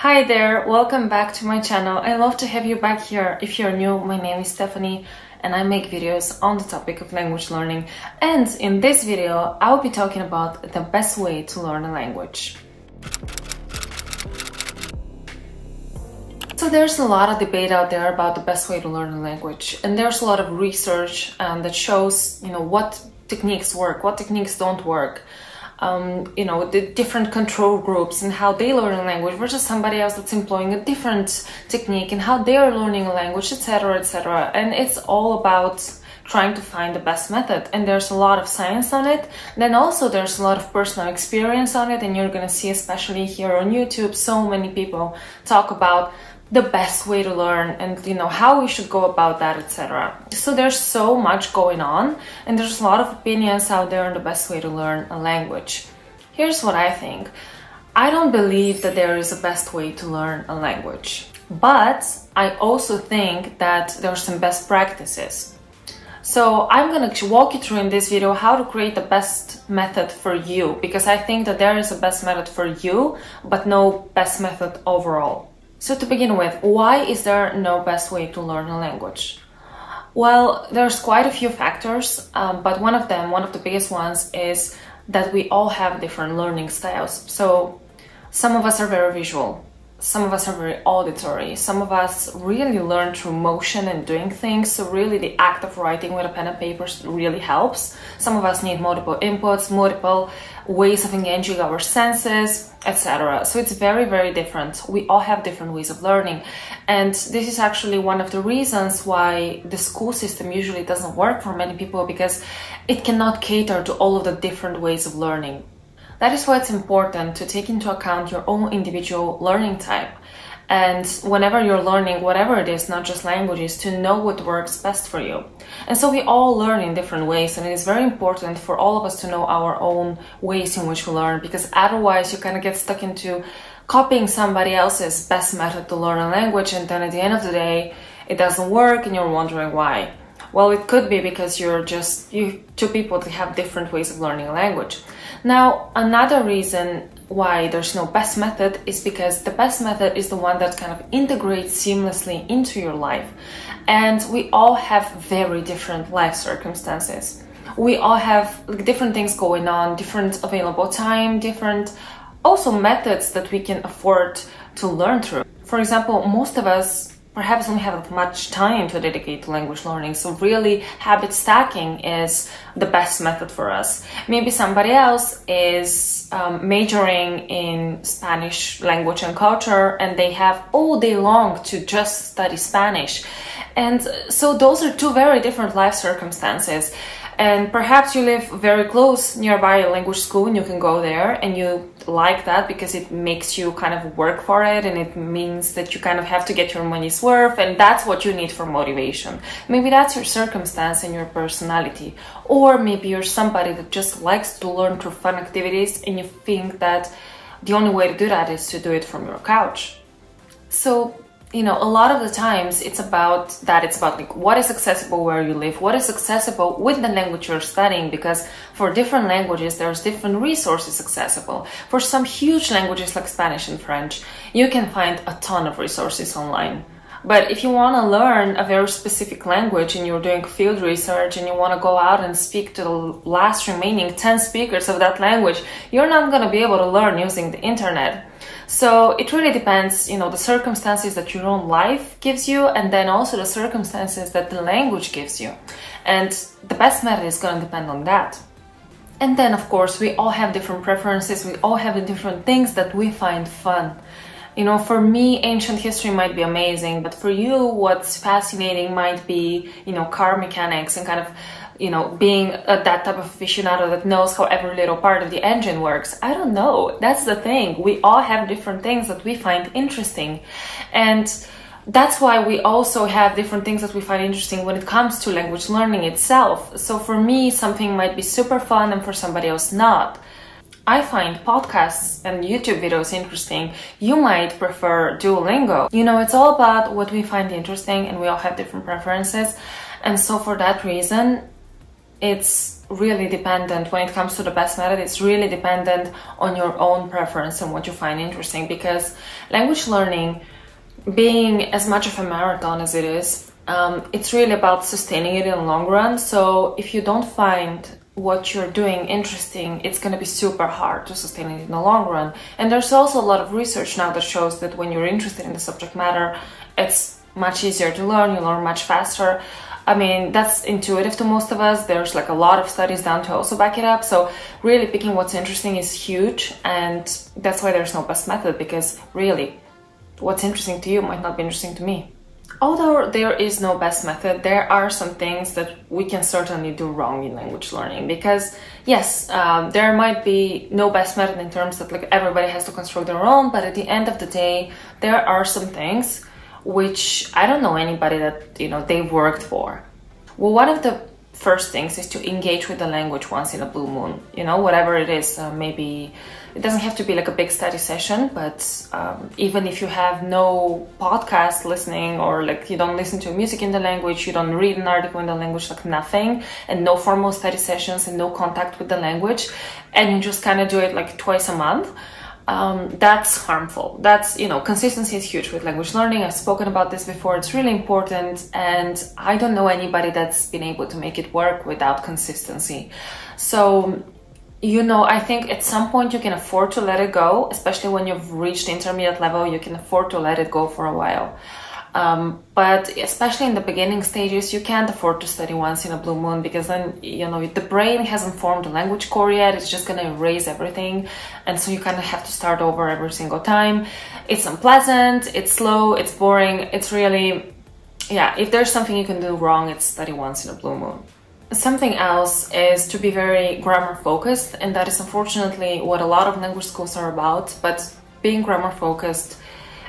Hi there, welcome back to my channel. I love to have you back here. If you're new, my name is Stefani and I make videos on the topic of language learning. And in this video, I'll be talking about the best way to learn a language. So there's a lot of debate out there about the best way to learn a language. And there's a lot of research that shows, what techniques work, what techniques don't work. The different control groups and how they learn a language versus somebody else that's employing a different technique and how they are learning a language, etc., etc. And it's all about trying to find the best method. And there's a lot of science on it. Then also there's a lot of personal experience on it. And you're going to see, especially here on YouTube, so many people talk about the best way to learn and how we should go about that, etc. So there's so much going on and there's a lot of opinions out there on the best way to learn a language. Here's what I think. I don't believe that there is a best way to learn a language, but I also think that there are some best practices. So I'm going to walk you through in this video how to create the best method for you, because I think that there is a best method for you, but no best method overall. So to begin with, why is there no best way to learn a language? Well, there's quite a few factors, but one of the biggest ones is that we all have different learning styles. So some of us are very visual, some of us are very auditory, some of us really learn through motion and doing things, so really the act of writing with a pen and paper really helps. Some of us need multiple inputs, multiple ways of engaging our senses, etc. So it's very, very different. We all have different ways of learning. And this is actually one of the reasons why the school system usually doesn't work for many people, because it cannot cater to all of the different ways of learning. That is why it's important to take into account your own individual learning type. And whenever you're learning, whatever it is, not just languages, to know what works best for you. And so we all learn in different ways, and it is very important for all of us to know our own ways in which we learn, because otherwise you kind of get stuck into copying somebody else's best method to learn a language, and then at the end of the day, it doesn't work and you're wondering why. Well, it could be because you're two people that have different ways of learning a language. Now, another reason why there's no best method is because the best method is the one that kind of integrates seamlessly into your life. And we all have very different life circumstances. We all have different things going on, different available time, different also methods that we can afford to learn through. For example, most of us perhaps don't have much time to dedicate to language learning, so really habit stacking is the best method for us. Maybe somebody else is majoring in Spanish language and culture and they have all day long to just study Spanish. And so those are two very different life circumstances. And perhaps you live very close nearby a language school and you can go there and you like that because it makes you kind of work for it, and it means that you kind of have to get your money's worth, and that's what you need for motivation. Maybe that's your circumstance and your personality. Or maybe you're somebody that just likes to learn through fun activities and you think that the only way to do that is to do it from your couch. So a lot of the times it's about that. It's about like what is accessible where you live, what is accessible with the language you're studying, because for different languages there's different resources accessible. For some huge languages like Spanish and French, you can find a ton of resources online. But if you want to learn a very specific language and you're doing field research and you want to go out and speak to the last remaining 10 speakers of that language, you're not going to be able to learn using the internet. So it really depends, the circumstances that your own life gives you, and then also the circumstances that the language gives you. And the best method is going to depend on that. And then, of course, we all have different preferences. We all have different things that we find fun. For me, ancient history might be amazing, but for you, what's fascinating might be, car mechanics and kind of, being that type of aficionado that knows how every little part of the engine works. I don't know. That's the thing. We all have different things that we find interesting. And that's why we also have different things that we find interesting when it comes to language learning itself. So for me, something might be super fun and for somebody else not. I find podcasts and YouTube videos interesting. You might prefer Duolingo. It's all about what we find interesting, and we all have different preferences. And so for that reason, it's really dependent when it comes to the best method. It's really dependent on your own preference and what you find interesting, because language learning, being as much of a marathon as it is, it's really about sustaining it in the long run. So if you don't find what you're doing interesting, it's going to be super hard to sustain it in the long run. And there's also a lot of research now that shows that when you're interested in the subject matter, it's much easier to learn, you learn much faster. I mean, that's intuitive to most of us. There's like a lot of studies done to also back it up. So really picking what's interesting is huge, and that's why there's no best method, because really what's interesting to you might not be interesting to me. Although there is no best method, there are some things that we can certainly do wrong in language learning, because yes, there might be no best method in terms that like everybody has to construct their own, but at the end of the day, there are some things which I don't know anybody that, you know, they've worked for. Well, one of the first things is to engage with the language once in a blue moon, you know, whatever it is. Maybe it doesn't have to be like a big study session, but even if you have no podcast listening, or like you don't listen to music in the language, you don't read an article in the language, like nothing, and no formal study sessions and no contact with the language, and you just kind of do it like twice a month, that's harmful. That's, you know, consistency is huge with language learning. I've spoken about this before. It's really important, and I don't know anybody that's been able to make it work without consistency. So, you know, I think at some point you can afford to let it go, especially when you've reached intermediate level. You can afford to let it go for a while. But especially in the beginning stages, you can't afford to study once in a blue moon, because then, you know, the brain hasn't formed a language core yet. It's just going to erase everything. And so you kind of have to start over every single time. It's unpleasant, it's slow, it's boring. It's really, yeah, if there's something you can do wrong, it's study once in a blue moon. Something else is to be very grammar focused, and that is unfortunately what a lot of language schools are about. But being grammar focused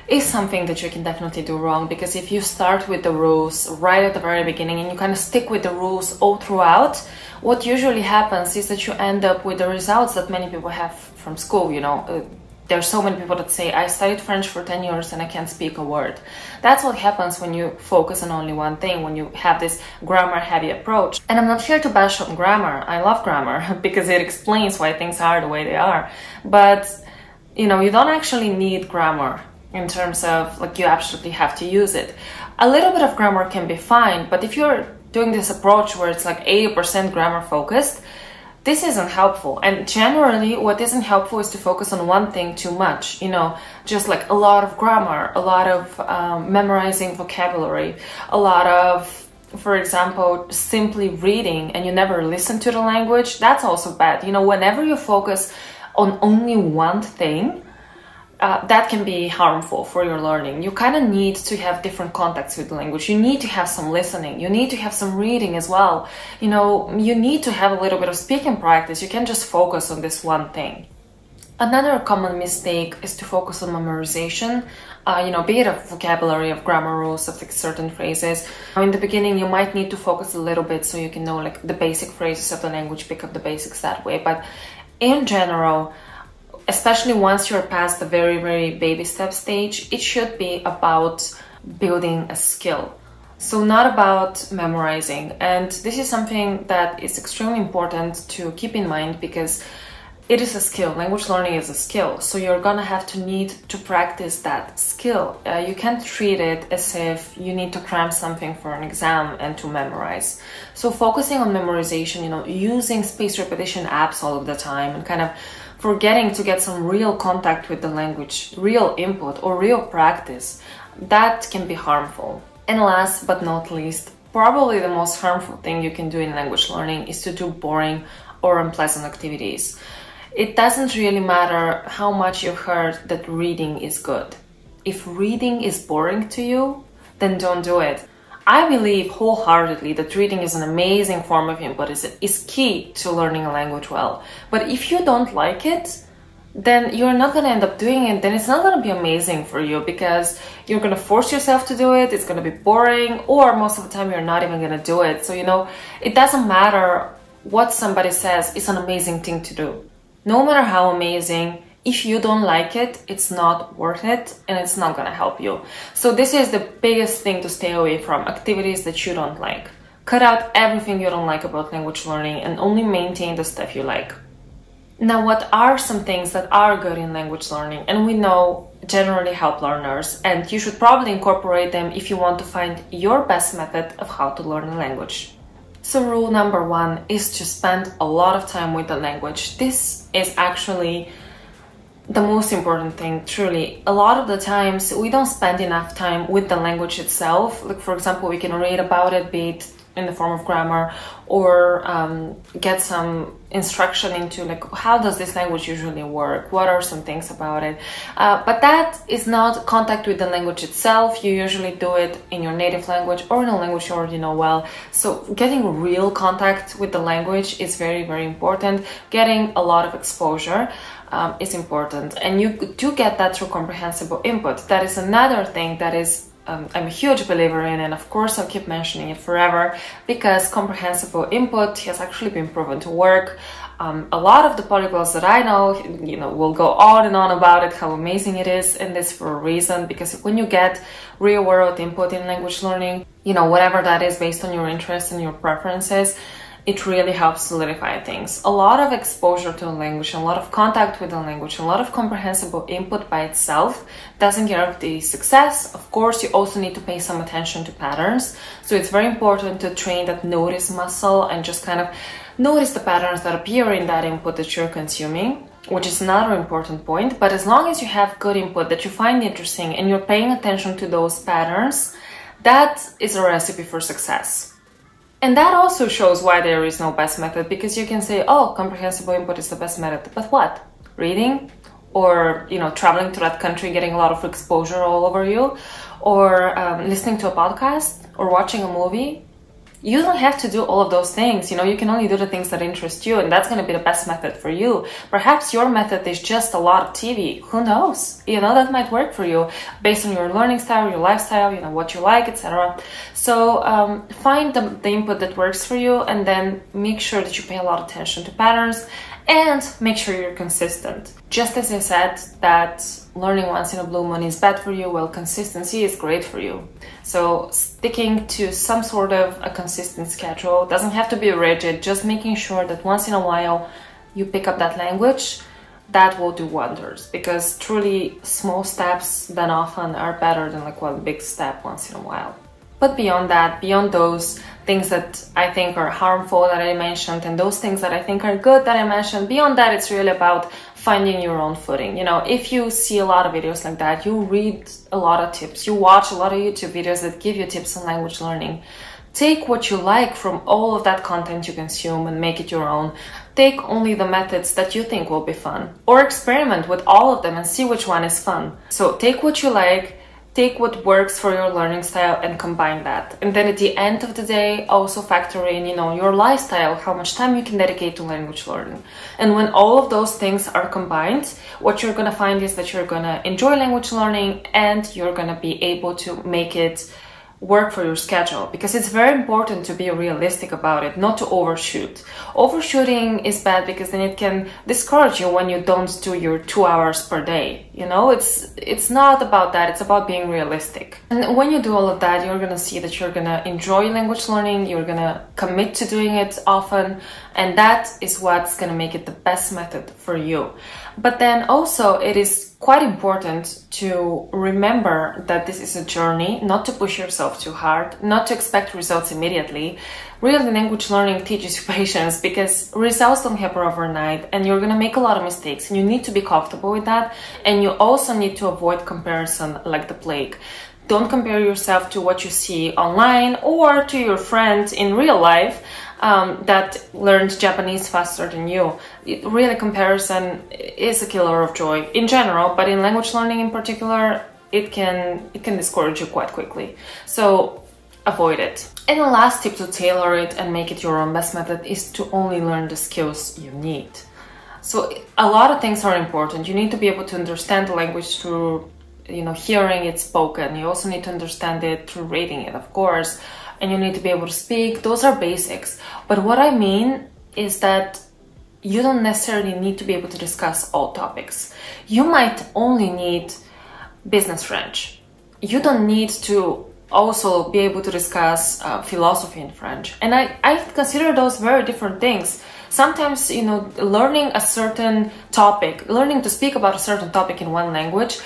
is something that you can definitely do wrong, because if you start with the rules right at the very beginning and you kind of stick with the rules all throughout, what usually happens is that you end up with the results that many people have from school. You know, there's so many people that say, I studied French for 10 years and I can't speak a word. That's what happens when you focus on only one thing, when you have this grammar heavy approach. And I'm not here to bash on grammar. I love grammar because it explains why things are the way they are. But, you know, you don't actually need grammar in terms of like you absolutely have to use it. A little bit of grammar can be fine, but if you're doing this approach where it's like 80% grammar focused, this isn't helpful. And generally what isn't helpful is to focus on one thing too much, you know, just like a lot of grammar, a lot of memorizing vocabulary, a lot of, for example, simply reading, and you never listen to the language. That's also bad. You know, whenever you focus on only one thing, that can be harmful for your learning. You kind of need to have different contacts with the language. You need to have some listening. You need to have some reading as well. You know, you need to have a little bit of speaking practice. You can't just focus on this one thing. Another common mistake is to focus on memorization, you know, be it of vocabulary, of grammar rules, of like certain phrases. In the beginning, you might need to focus a little bit so you can know like the basic phrases of the language, pick up the basics that way. But in general, especially once you're past the very, very baby step stage, it should be about building a skill. So not about memorizing. And this is something that is extremely important to keep in mind, because it is a skill. Language learning is a skill. So you're gonna have to need to practice that skill. You can't treat it as if you need to cram something for an exam and to memorize. So focusing on memorization, you know, using spaced repetition apps all of the time, and kind of forgetting to get some real contact with the language, real input or real practice, that can be harmful. And last but not least, probably the most harmful thing you can do in language learning is to do boring or unpleasant activities. It doesn't really matter how much you've heard that reading is good. If reading is boring to you, then don't do it. I believe wholeheartedly that reading is an amazing form of input, is key to learning a language well. But if you don't like it, then you're not going to end up doing it. Then it's not going to be amazing for you, because you're going to force yourself to do it. It's going to be boring, or most of the time you're not even going to do it. So, you know, it doesn't matter what somebody says. It's an amazing thing to do. No matter how amazing, if you don't like it, it's not worth it, and it's not going to help you. So this is the biggest thing to stay away from: activities that you don't like. Cut out everything you don't like about language learning and only maintain the stuff you like. Now, what are some things that are good in language learning and we know generally help learners, and you should probably incorporate them if you want to find your best method of how to learn a language. So rule number 1 is to spend a lot of time with the language. This is actually the most important thing, truly. A lot of the times we don't spend enough time with the language itself. Like, for example, we can read about it, be it in the form of grammar, or get some instruction into like, how does this language usually work? What are some things about it? But that is not contact with the language itself. You usually do it in your native language or in a language you already know well. So getting real contact with the language is very, very important. Getting a lot of exposure is important, and you do get that through comprehensible input. That is another thing that is I'm a huge believer in, and of course I'll keep mentioning it forever, because comprehensible input has actually been proven to work. A lot of the polyglots that I know, will go on and on about it, how amazing it is, and this for a reason, because when you get real world input in language learning, whatever that is based on your interests and your preferences, it really helps solidify things. A lot of exposure to a language, a lot of contact with the language, a lot of comprehensible input by itself doesn't guarantee success. Of course, you also need to pay some attention to patterns. So it's very important to train that notice muscle and just kind of notice the patterns that appear in that input that you're consuming, which is another important point. But as long as you have good input that you find interesting and you're paying attention to those patterns, that is a recipe for success. And that also shows why there is no best method, because you can say, oh, comprehensible input is the best method, but what? Reading? Or, traveling to that country, getting a lot of exposure all over you? Or listening to a podcast? Or watching a movie? You don't have to do all of those things. You can only do the things that interest you, and that's going to be the best method for you. Perhaps your method is just a lot of TV. Who knows? That might work for you based on your learning style, your lifestyle, what you like, etc. So find the input that works for you, and then make sure that you pay a lot of attention to patterns, and make sure you're consistent. Just as I said that learning once in a blue moon is bad for you, well, consistency is great for you. So sticking to some sort of a consistent schedule, doesn't have to be rigid, just making sure that once in a while you pick up that language, that will do wonders, because truly small steps done often are better than like one big step once in a while. But beyond that, beyond those things that I think are harmful that I mentioned, and those things that I think are good that I mentioned, beyond that, it's really about finding your own footing. If you see a lot of videos like that, you read a lot of tips, you watch a lot of YouTube videos that give you tips on language learning. Take what you like from all of that content you consume and make it your own. Take only the methods that you think will be fun, or experiment with all of them and see which one is fun. So take what you like, take what works for your learning style and combine that. And then at the end of the day, also factor in, your lifestyle, how much time you can dedicate to language learning. And when all of those things are combined, what you're going to find is that you're going to enjoy language learning, and you're going to be able to make it work for your schedule, because it's very important to be realistic about it, not to overshoot. Overshooting is bad because then it can discourage you when you don't do your 2 hours per day. It's not about that, it's about being realistic. And when you do all of that, you're gonna see that you're gonna enjoy language learning, you're gonna commit to doing it often, and that is what's gonna make it the best method for you. But then also it is quite important to remember that this is a journey, not to push yourself too hard, not to expect results immediately. Really, language learning teaches you patience, because results don't happen overnight, and you're gonna make a lot of mistakes, and you need to be comfortable with that. And you also need to avoid comparison like the plague. Don't compare yourself to what you see online or to your friends in real life that learned Japanese faster than you. Really, comparison is a killer of joy in general, but in language learning in particular, it can discourage you quite quickly. So avoid it. And the last tip to tailor it and make it your own best method is to only learn the skills you need. So a lot of things are important. You need to be able to understand the language through hearing it spoken. You also need to understand it through reading it, of course, and you need to be able to speak. Those are basics. But what I mean is that you don't necessarily need to be able to discuss all topics. You might only need business French. You don't need to also be able to discuss philosophy in French. And I consider those very different things. Sometimes, you know, learning a certain topic, learning to speak about a certain topic in one language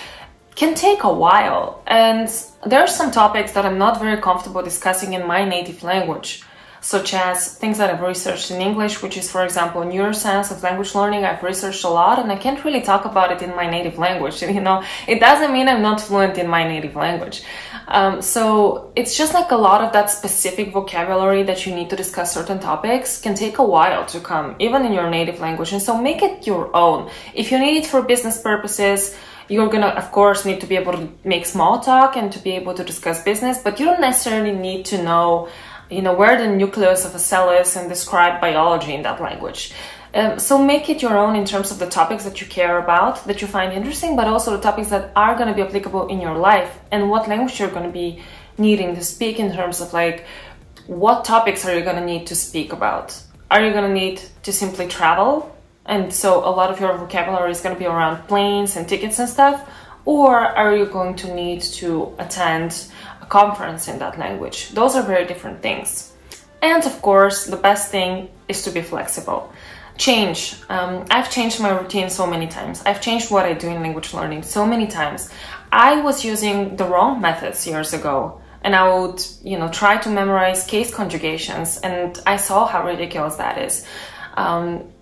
can take a while. And there are some topics that I'm not very comfortable discussing in my native language, such as things that I've researched in English, which is, for example, neuroscience of language learning. I've researched a lot and I can't really talk about it in my native language. You know, it doesn't mean I'm not fluent in my native language. So it's just like a lot of that specific vocabulary that you need to discuss certain topics can take a while to come, even in your native language. And so make it your own. If you need it for business purposes, you're gonna, of course, need to be able to make small talk and to be able to discuss business, but you don't necessarily need to know, you know, where the nucleus of a cell is and describe biology in that language. So make it your own in terms of the topics that you care about, that you find interesting, but also the topics that are going to be applicable in your life and what language you're going to be needing to speak, in terms of like, what topics are you going to need to speak about? Are you going to need to simply travel? And so a lot of your vocabulary is going to be around planes and tickets and stuff. Or are you going to need to attend a conference in that language? Those are very different things. And of course, the best thing is to be flexible. Change. I've changed my routine so many times. I've changed what I do in language learning so many times. I was using the wrong methods years ago, and I would, you know, try to memorize case conjugations, and I saw how ridiculous that is.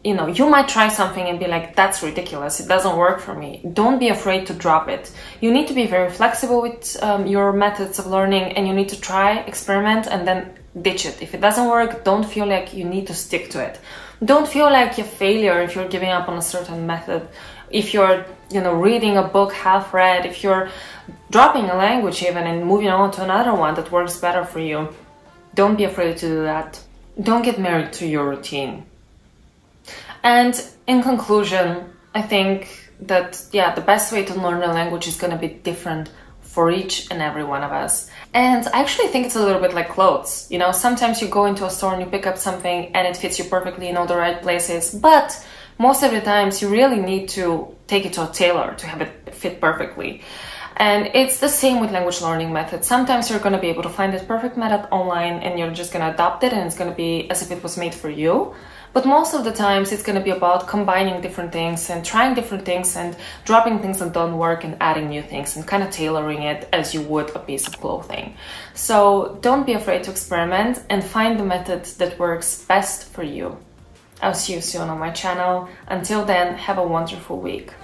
You know, you might try something and be like, that's ridiculous, it doesn't work for me. Don't be afraid to drop it. You need to be very flexible with your methods of learning, and you need to try, experiment, and then ditch it. If it doesn't work, don't feel like you need to stick to it. Don't feel like a failure if you're giving up on a certain method. If you're, you know, reading a book half read, if you're dropping a language even and moving on to another one that works better for you, don't be afraid to do that. Don't get married to your routine. And in conclusion, I think that, yeah, the best way to learn a language is going to be different for each and every one of us. And I actually think it's a little bit like clothes. You know, sometimes you go into a store and you pick up something and it fits you perfectly in all the right places, but most of the times you really need to take it to a tailor to have it fit perfectly. And it's the same with language learning methods. Sometimes you're going to be able to find the perfect method online and you're just going to adopt it and it's going to be as if it was made for you. But most of the times it's going to be about combining different things and trying different things and dropping things that don't work and adding new things and kind of tailoring it as you would a piece of clothing. So don't be afraid to experiment and find the method that works best for you. I'll see you soon on my channel. Until then, have a wonderful week.